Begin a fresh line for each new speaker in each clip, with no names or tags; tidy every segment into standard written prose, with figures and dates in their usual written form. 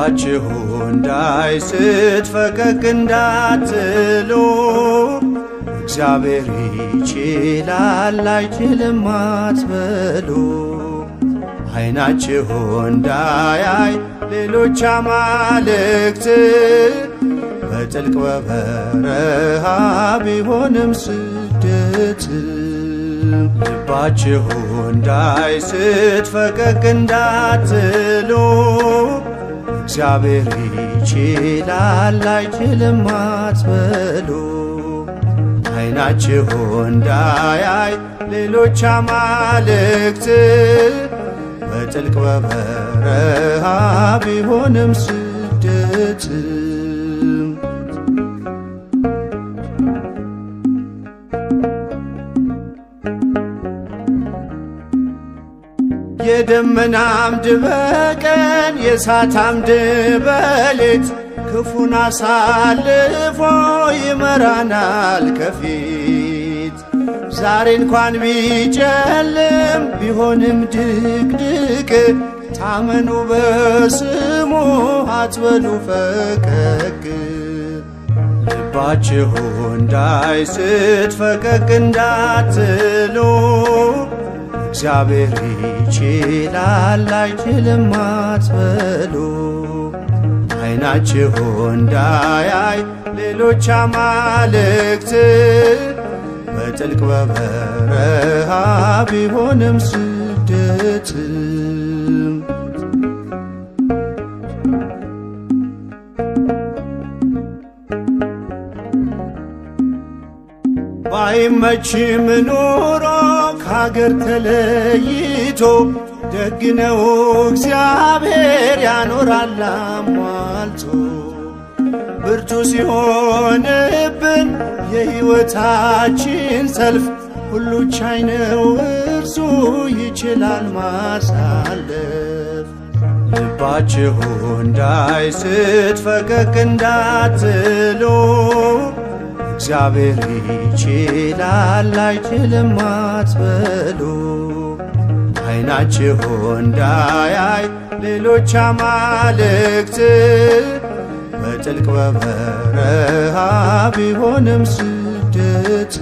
ልባችሁ እንዳይስት ፈቀቅ እንዳትሉ እግዚአብሔር ይችላል አይችልም አትበሉ። ዓይናችሁ እንዳያይ ሌሎች አማልክት በጥልቅ በበረሃ ቢሆንም ስደት ልባችሁ እንዳይስት ፈቀቅ እንዳትሉ እግዚአብሔር ይችላል አይችልም አትበሉ። ዓይናችሁ እንዳያይ ሌሎች አማልክት በጥልቅ በበረሃ ቢሆንም ስደት የደመና አምድ በቀን የእሳት አምድ በሌት ክፉን አሳልፎ ይመራናል ከፊት። ዛሬ እንኳን ቢጨልም ቢሆንም ድቅድቅ ታመኑ በስሙ አትበሉ ፈቀቅ። ልባችሁ እንዳይስት ፈቀቅ እንዳትሉ እግዚአብሔር ይችላል አይችልም አትበሉ። ዓይናችሁ እንዳያይ ሌሎች አማልክት በጥልቅ በበረሃ ቢሆንም ስደት ባይመችም ኑሮ ከአገር ተለይቶ ደግ ነው እግዚአብሔር ያኖራል አሟልቶ። ብርቱ ሲሆንብን የሕይወታችን ሰልፍ ሁሉ ቻይ ነው እርሱ ይችላል ማሳለፍ። ልባችሁ እንዳይስት ፈቀቅ እንዳትሉ እግዚአብሔር ይችላል አይችልም አትበሉ። ዓይናችሁ እንዳያይ ሌሎች አማልክት በጥልቅ በበረሃ ቢሆንም ስደት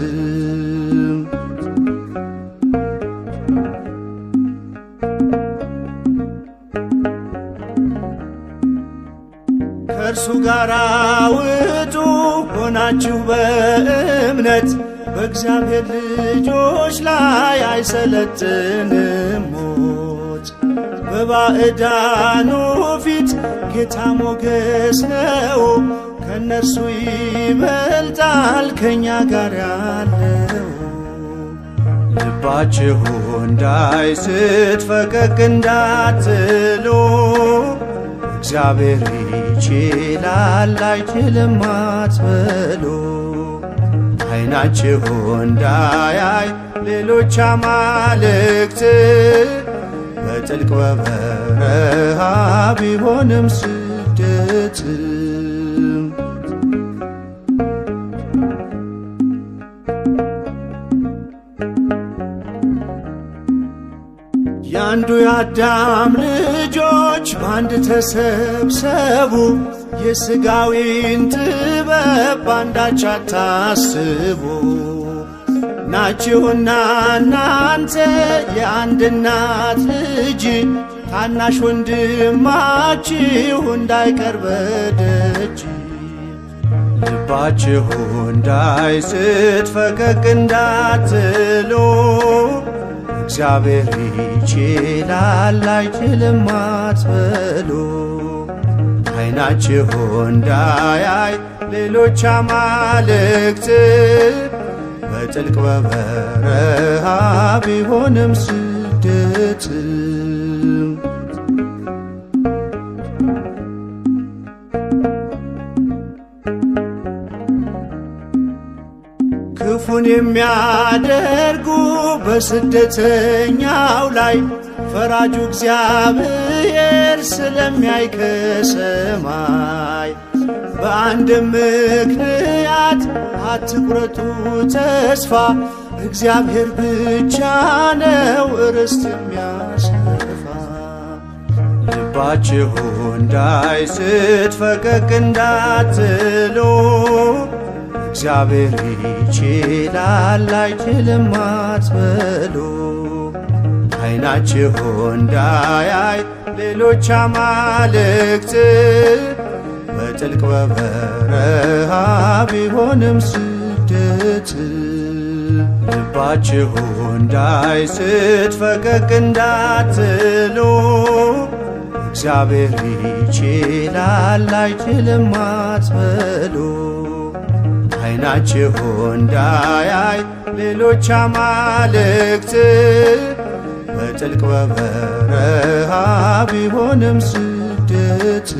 ከእርሱ ጋር ውጡ ሆናችሁ በእምነት በእግዚአብሔር ልጆች ላይ አይሰለጥንም ሞት። በባዕዳኑ ፊት ጌታ ሞገስ ነው ከእነርሱ ይበልጣል ከእኛ ጋር ያለው። ልባችሁ እንዳይስት ፈቀቅ እንዳትሉ እግዚአብሔር ይችላል አይችልም አትበሉ። ዓይናችሁ እንዳያይ ሌሎች አማልክት በጥልቅ በበረሃ ቢሆንም ስደት የአንዱ የአዳም ልጆች በአንድ ተሰብሰቡ የሥጋዊን ጥበብ ባንዳች አታስቡ። ናችሁና እናንተ የአንድ እናት ልጅ ታናሽ ወንድማችሁ እንዳይቀር በደጅ። ልባችሁ እንዳይስት ፈቀቅ እንዳትሉ እግዚአብሔር ይችላል አይችልም አትበሉ። ዓይናችሁ እንዳያይ ሌሎች አማልክት በጥልቅ በበረሃ ቢሆንም ስደት ክፉን የሚያደርጉ በስደተኛው ላይ ፈራጁ እግዚአብሔር ስለሚያይ ከሰማይ በአንድ ምክንያት አትቁረጡ ተስፋ እግዚአብሔር ብቻ ነው ርስት የሚያሰፋ። ልባችሁ እንዳይስት ፈቀቅ እንዳትሉ እግዚአብሔር ይችላል አይችልም አትበሉ። ዓይናችሁ እንዳያይ ሌሎች አማልክት በጥልቅ በበረሃ ቢሆንም ስደት ልባችሁ እንዳይስት ፈቀቅ እንዳትሉ እግዚአብሔር ይችላል አይችልም አትበሉ። ዓይናችሁ እንዳያይ ሌሎች አማልክት በጥልቅ በበረሃ ቢሆንም ስደት